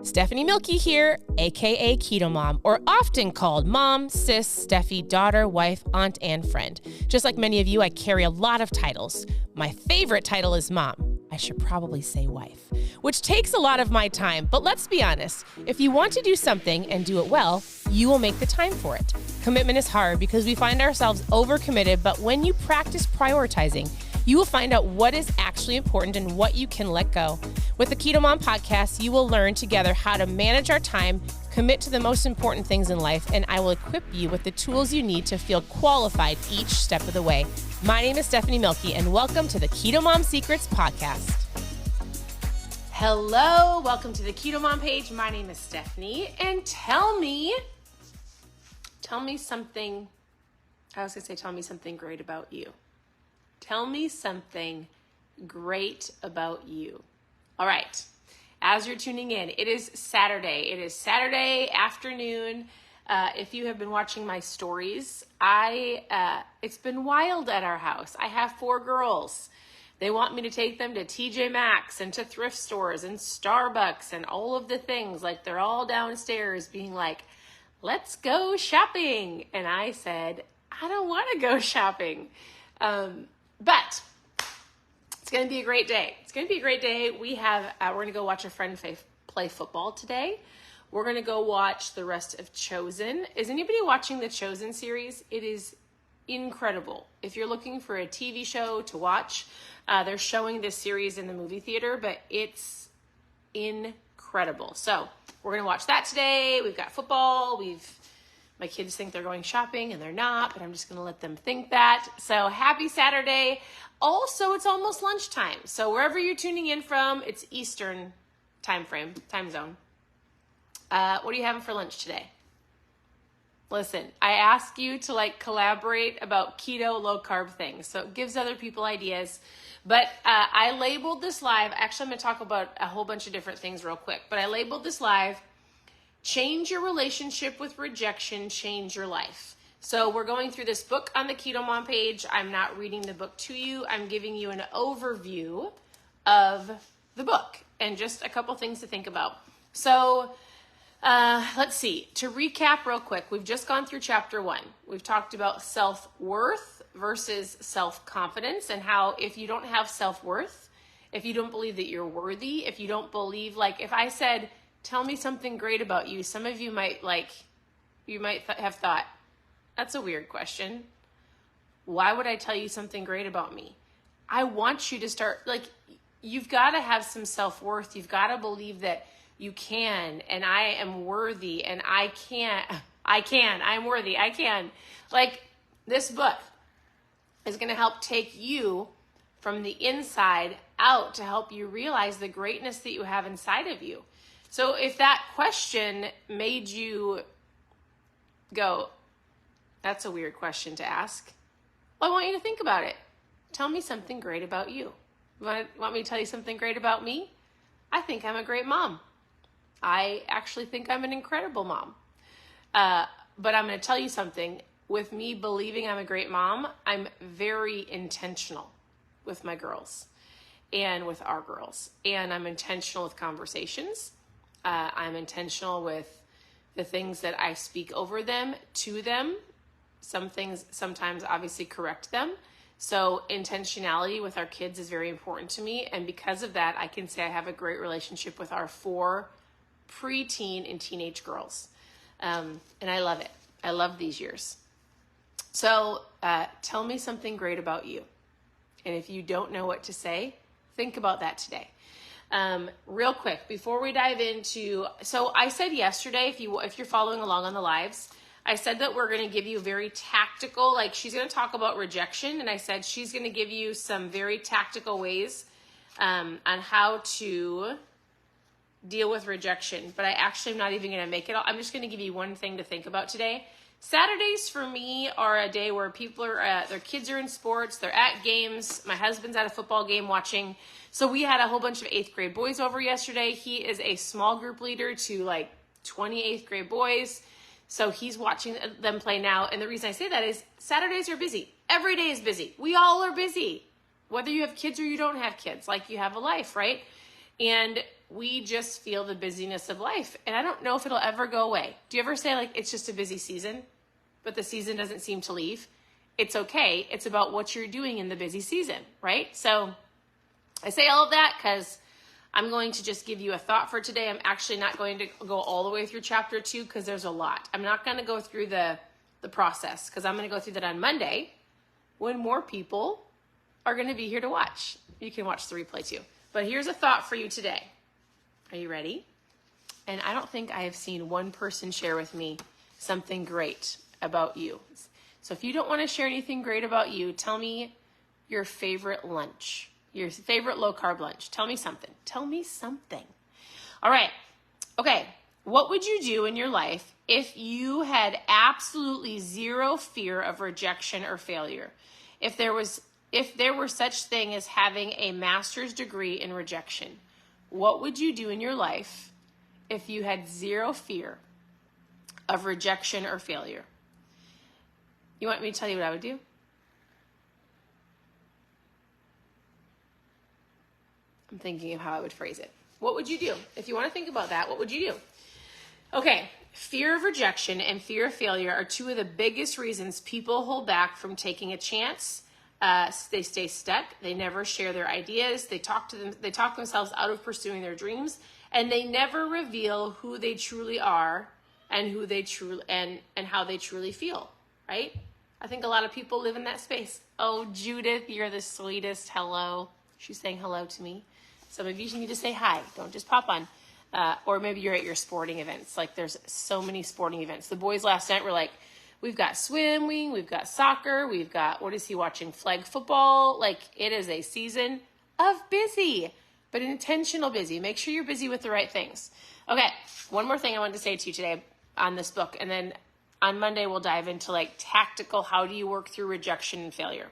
Stephanie Milky here, aka KetoMOM, or often called mom, sis, Steffi, daughter, wife, aunt, and friend. Just like many of you, I carry a lot of titles. My favorite title is mom. I should probably say wife, which takes a lot of my time. But let's be honest, if you want to do something and do it well, you will make the time for it. Commitment is hard because we find ourselves overcommitted, but when you practice prioritizing, you will find out what is actually important and what you can let go. With the KetoMOM podcast, you will learn together how to manage our time, commit to the most important things in life, and I will equip you with the tools you need to feel qualified each step of the way. My name is Stephanie Milky, and welcome to the KetoMOM Secrets podcast. Hello, welcome to the KetoMOM page. My name is Stephanie, and tell me something, tell me something great about you. Tell me something great about you. All right, as you're tuning in, it is Saturday. It is Saturday afternoon. If you have been watching my stories, it's been wild at our house. I have 4 girls. They want me to take them to TJ Maxx and to thrift stores and Starbucks and all of the things. Like, they're all downstairs being like, let's go shopping. And I said, I don't want to go shopping. But it's going to be a great day. It's going to be a great day. We're going to go watch a friend play football today. We're going to go watch the rest of Chosen. Is anybody watching the Chosen series? It is incredible. If you're looking for a TV show to watch, they're showing this series in the movie theater, but it's incredible. So we're going to watch that today. We've got football. My kids think they're going shopping and they're not, but I'm just going to let them think that. So happy Saturday. Also, it's almost lunchtime. So wherever you're tuning in from, it's Eastern time zone. What are you having for lunch today? Listen, I ask you to collaborate about keto, low carb things. So it gives other people ideas. But I labeled this live. Actually, I'm going to talk about a whole bunch of different things real quick. But I labeled this live, Change Your Relationship with Rejection, Change Your Life. So we're going through this book on the KetoMOM page. I'm not reading the book to you. I'm giving you an overview of the book and just a couple things to think about. So let's see. To recap real quick, we've just gone through chapter 1. We've talked about self-worth versus self-confidence and how if you don't have self-worth, if you don't believe that you're worthy, if you don't believe, if I said, tell me something great about you, some of you might have thought, that's a weird question. Why would I tell you something great about me? I want you to start, you've got to have some self-worth. You've got to believe that you can, and I am worthy, and I'm worthy, I can. This book is going to help take you from the inside out to help you realize the greatness that you have inside of you. So if that question made you go, that's a weird question to ask, well, I want you to think about it. Tell me something great about you. Want me to tell you something great about me? I think I'm a great mom. I actually think I'm an incredible mom. But I'm going to tell you something. With me believing I'm a great mom, I'm very intentional with my girls and with our girls. And I'm intentional with conversations. I'm intentional with the things that I speak over them, to them. Some things sometimes obviously correct them. So intentionality with our kids is very important to me. And because of that, I can say I have a great relationship with our 4 preteen and teenage girls. And I love it. I love these years. So tell me something great about you. And if you don't know what to say, think about that today. Real quick, before we dive into, so I said yesterday, if you're following along on the lives, I said that we're going to give you very tactical, she's going to talk about rejection. And I said, she's going to give you some very tactical ways, on how to deal with rejection. But I actually am not even going to make it all. I'm just going to give you one thing to think about today. Saturdays for me are a day where people are, their kids are in sports, they're at games. My husband's at a football game watching. So we had a whole bunch of 8th grade boys over yesterday. He is a small group leader to 20 8th grade boys. So he's watching them play now. And the reason I say that is Saturdays are busy. Every day is busy. We all are busy. Whether you have kids or you don't have kids, you have a life, right? And we just feel the busyness of life. And I don't know if it'll ever go away. Do you ever say, like, it's just a busy season, but the season doesn't seem to leave? It's okay. It's about what you're doing in the busy season, right? So I say all of that because I'm going to just give you a thought for today. I'm actually not going to go all the way through chapter 2 because there's a lot. I'm not going to go through the process because I'm going to go through that on Monday when more people are going to be here to watch. You can watch the replay too. But here's a thought for you today. Are you ready? And I don't think I have seen one person share with me something great about you. So if you don't want to share anything great about you, tell me your favorite lunch, your favorite low-carb lunch. Tell me something. Tell me something. All right. Okay. What would you do in your life if you had absolutely zero fear of rejection or failure? If there were such thing as having a master's degree in rejection, what would you do in your life if you had zero fear of rejection or failure? You want me to tell you what I would do? I'm thinking of how I would phrase it. What would you do? If you want to think about that, what would you do? Okay, fear of rejection and fear of failure are two of the biggest reasons people hold back from taking a chance. They stay stuck. They never share their ideas. They talk themselves out of pursuing their dreams, and they never reveal who they truly are and who they truly and how they truly feel. Right? I think a lot of people live in that space. Oh, Judith, you're the sweetest. Hello. She's saying hello to me. Some of you need to say hi. Don't just pop on. Or maybe you're at your sporting events. Like, there's so many sporting events. The boys last night were like, we've got swimming, we've got soccer, we've got, what is he watching? Flag football. Like, it is a season of busy, but intentional busy. Make sure you're busy with the right things. Okay, one more thing I wanted to say to you today on this book, and then on Monday we'll dive into like tactical, how do you work through rejection and failure.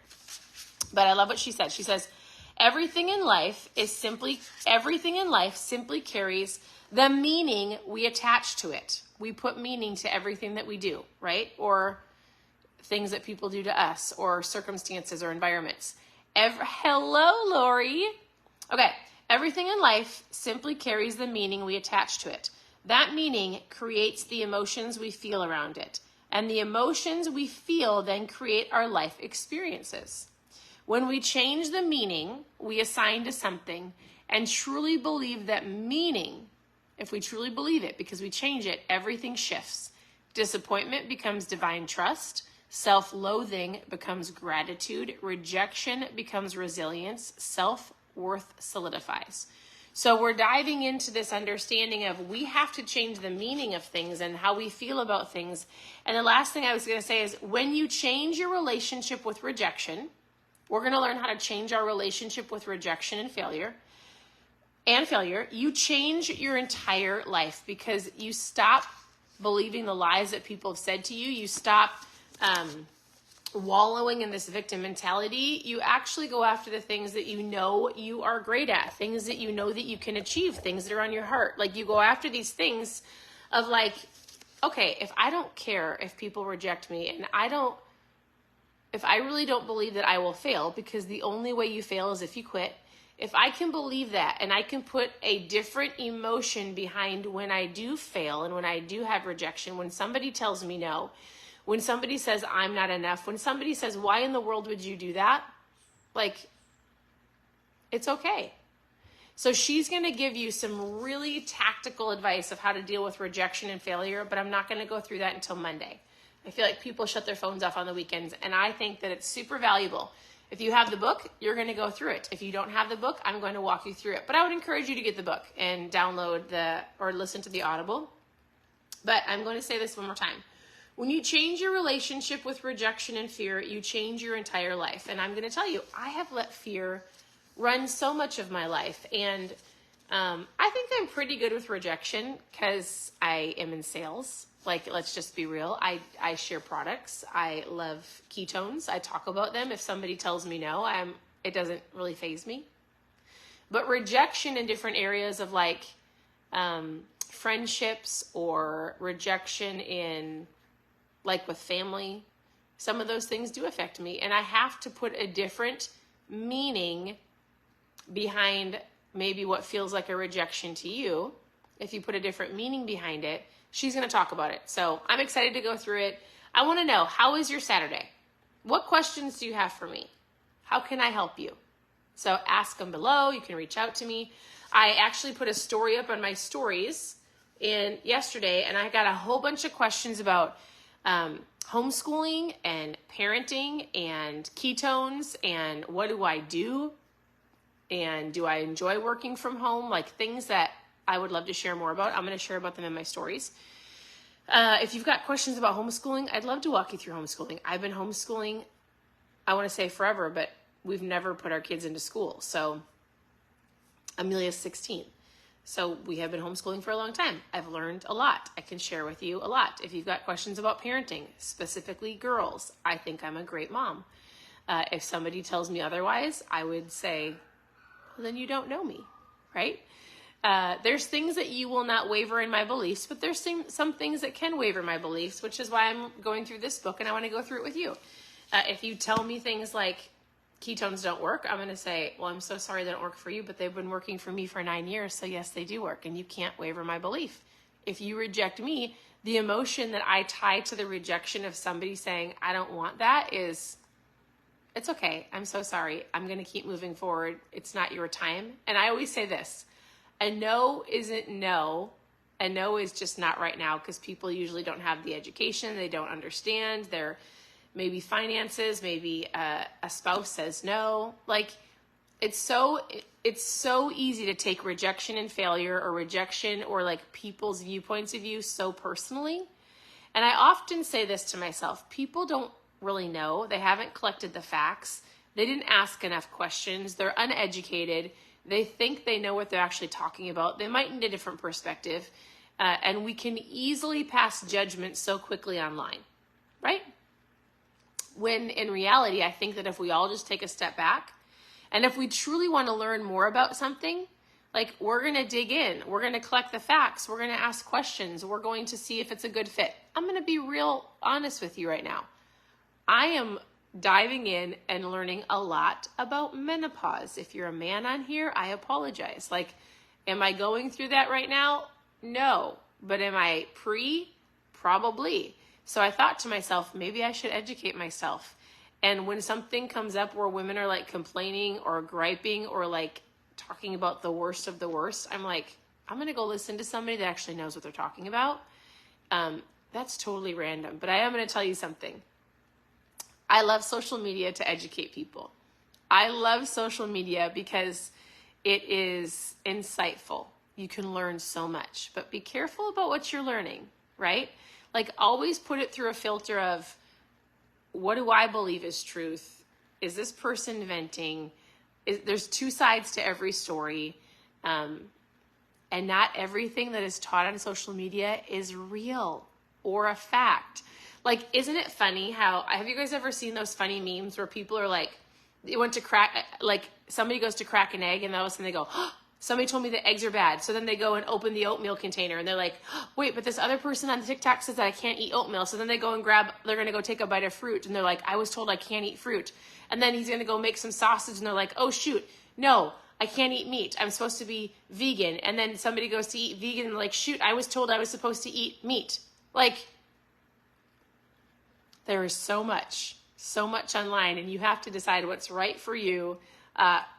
But I love what she said. She says, everything in life simply carries the meaning we attach to it. We put meaning to everything that we do, right? Or things that people do to us, or circumstances or environments. Hello, Lori. Okay, everything in life simply carries the meaning we attach to it. That meaning creates the emotions we feel around it. And the emotions we feel then create our life experiences. When we change the meaning we assign to something and truly believe that meaning, if we truly believe it because we change it, everything shifts. Disappointment becomes divine trust. Self-loathing becomes gratitude. Rejection becomes resilience. Self-worth solidifies. So we're diving into this understanding of we have to change the meaning of things and how we feel about things. And the last thing I was going to say is when you change your relationship with rejection, we're going to learn how to change our relationship with rejection and failure. You change your entire life because you stop believing the lies that people have said to you. You stop wallowing in this victim mentality. You actually go after the things that you know you are great at, things that you know that you can achieve, things that are on your heart. Like, you go after these things of like, okay, if I don't care if people reject me, and if I really don't believe that I will fail, because the only way you fail is if you quit. If I can believe that, and I can put a different emotion behind when I do fail and when I do have rejection, when somebody tells me no, when somebody says I'm not enough, when somebody says, why in the world would you do that? Like, it's okay. So she's going to give you some really tactical advice of how to deal with rejection and failure, but I'm not going to go through that until Monday. I feel like people shut their phones off on the weekends, and I think that it's super valuable. If you have the book, you're going to go through it. If you don't have the book, I'm going to walk you through it. But I would encourage you to get the book and download or listen to the Audible. But I'm going to say this one more time. When you change your relationship with rejection and fear, you change your entire life. And I'm going to tell you, I have let fear run so much of my life. And I think I'm pretty good with rejection because I am in sales. Like, let's just be real. I share products. I love ketones. I talk about them. If somebody tells me no, it doesn't really faze me. But rejection in different areas of like friendships, or rejection in like with family, some of those things do affect me. And I have to put a different meaning behind maybe what feels like a rejection to you, if you put a different meaning behind it, she's going to talk about it. So I'm excited to go through it. I want to know, how is your Saturday? What questions do you have for me? How can I help you? So ask them below. You can reach out to me. I actually put a story up on my stories yesterday, and I got a whole bunch of questions about homeschooling and parenting and ketones and what do I do? And do I enjoy working from home? Like things that I would love to share more about. I'm going to share about them in my stories. If you've got questions about homeschooling, I'd love to walk you through homeschooling. I've been homeschooling, I want to say forever, but we've never put our kids into school. So Amelia's 16. So we have been homeschooling for a long time. I've learned a lot. I can share with you a lot. If you've got questions about parenting, specifically girls, I think I'm a great mom. If somebody tells me otherwise, I would say, well, then you don't know me, right? There's things that you will not waver in my beliefs, but there's some things that can waver my beliefs, which is why I'm going through this book and I want to go through it with you. If you tell me things like ketones don't work, I'm going to say, well, I'm so sorry they don't work for you, but they've been working for me for 9 years. So yes, they do work, and you can't waver my belief. If you reject me, the emotion that I tie to the rejection of somebody saying, I don't want that is, it's okay. I'm so sorry. I'm going to keep moving forward. It's not your time. And I always say this, a no isn't no. A no is just not right now, because people usually don't have the education. They don't understand their maybe finances, maybe a spouse says no. Like it's so easy to take rejection and failure or rejection or like people's viewpoints of you so personally. And I often say this to myself, people don't really know. They haven't collected the facts. They didn't ask enough questions. They're uneducated. They think they know what they're actually talking about. They might need a different perspective. And we can easily pass judgment so quickly online, right? When in reality, I think that if we all just take a step back, and if we truly want to learn more about something, like we're going to dig in, we're going to collect the facts, we're going to ask questions, we're going to see if it's a good fit. I'm going to be real honest with you right now. I am diving in and learning a lot about menopause. If you're a man on here, I apologize. Like, am I going through that right now? No. But am I Probably. So I thought to myself, maybe I should educate myself. And when something comes up where women are like complaining or griping or like talking about the worst of the worst, I'm like, I'm going to go listen to somebody that actually knows what they're talking about. That's totally random, but I am going to tell you something. I love social media to educate people. I love social media because it is insightful. You can learn so much, but be careful about what you're learning, right? Like always put it through a filter of, what do I believe is truth? Is this person venting? There's two sides to every story. And not everything that is taught on social media is real or a fact. Like, isn't it funny how, have you guys ever seen those funny memes where people are like, they went to somebody goes to crack an egg and all of a sudden they go, oh, somebody told me that eggs are bad. So then they go and open the oatmeal container and they're like, oh, wait, but this other person on TikTok says that I can't eat oatmeal. So then they go and they're going to go take a bite of fruit. And they're like, I was told I can't eat fruit. And then he's going to go make some sausage and they're like, oh shoot, no, I can't eat meat. I'm supposed to be vegan. And then somebody goes to eat vegan and like, shoot, I was told I was supposed to eat meat. Like, there is so much online, and you have to decide what's right for you.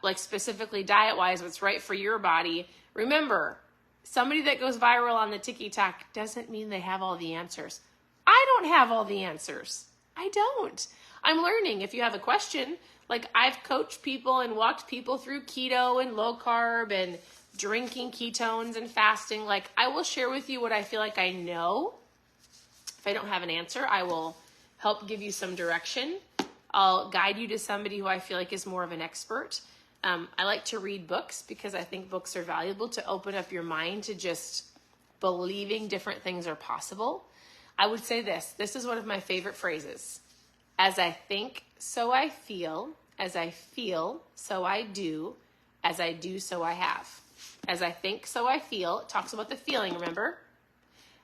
Like specifically diet-wise, what's right for your body. Remember, somebody that goes viral on the TikTok doesn't mean they have all the answers. I don't have all the answers. I don't. I'm learning. If you have a question, like I've coached people and walked people through keto and low carb and drinking ketones and fasting. Like I will share with you what I feel like I know. If I don't have an answer, I will help give you some direction. I'll guide you to somebody who I feel like is more of an expert. I like to read books because I think books are valuable to open up your mind to just believing different things are possible. I would say this. This is one of my favorite phrases. As I think, so I feel. As I feel, so I do. As I do, so I have. As I think, so I feel. It talks about the feeling, remember?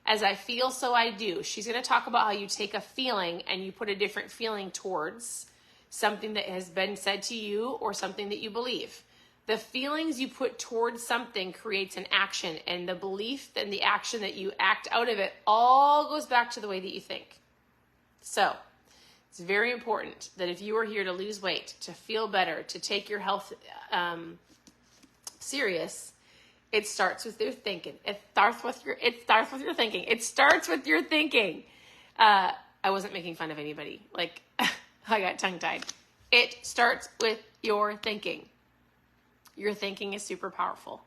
As I feel, so I do. She's going to talk about how you take a feeling and you put a different feeling towards something that has been said to you or something that you believe. The feelings you put towards something creates an action, and the belief and the action that you act out of it all goes back to the way that you think. So it's very important that if you are here to lose weight, to feel better, to take your health serious, it starts with your thinking. It starts with your thinking. It starts with your thinking. I wasn't making fun of anybody. Like, I got tongue-tied. It starts with your thinking. Your thinking is super powerful.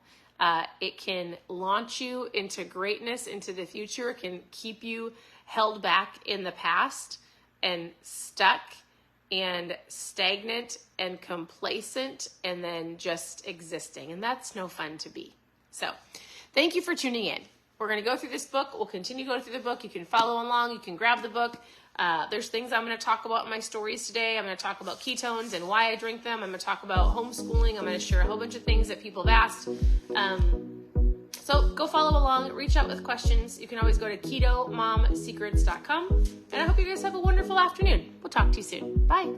It can launch you into greatness, into the future. It can keep you held back in the past and stuck and stagnant and complacent and then just existing. And that's no fun to be. So thank you for tuning in. We're going to go through this book. We'll continue to go through the book. You can follow along. You can grab the book. There's things I'm going to talk about in my stories today. I'm going to talk about ketones and why I drink them. I'm going to talk about homeschooling. I'm going to share a whole bunch of things that people have asked. So go follow along. Reach out with questions. You can always go to ketomomsecrets.com. And I hope you guys have a wonderful afternoon. We'll talk to you soon. Bye.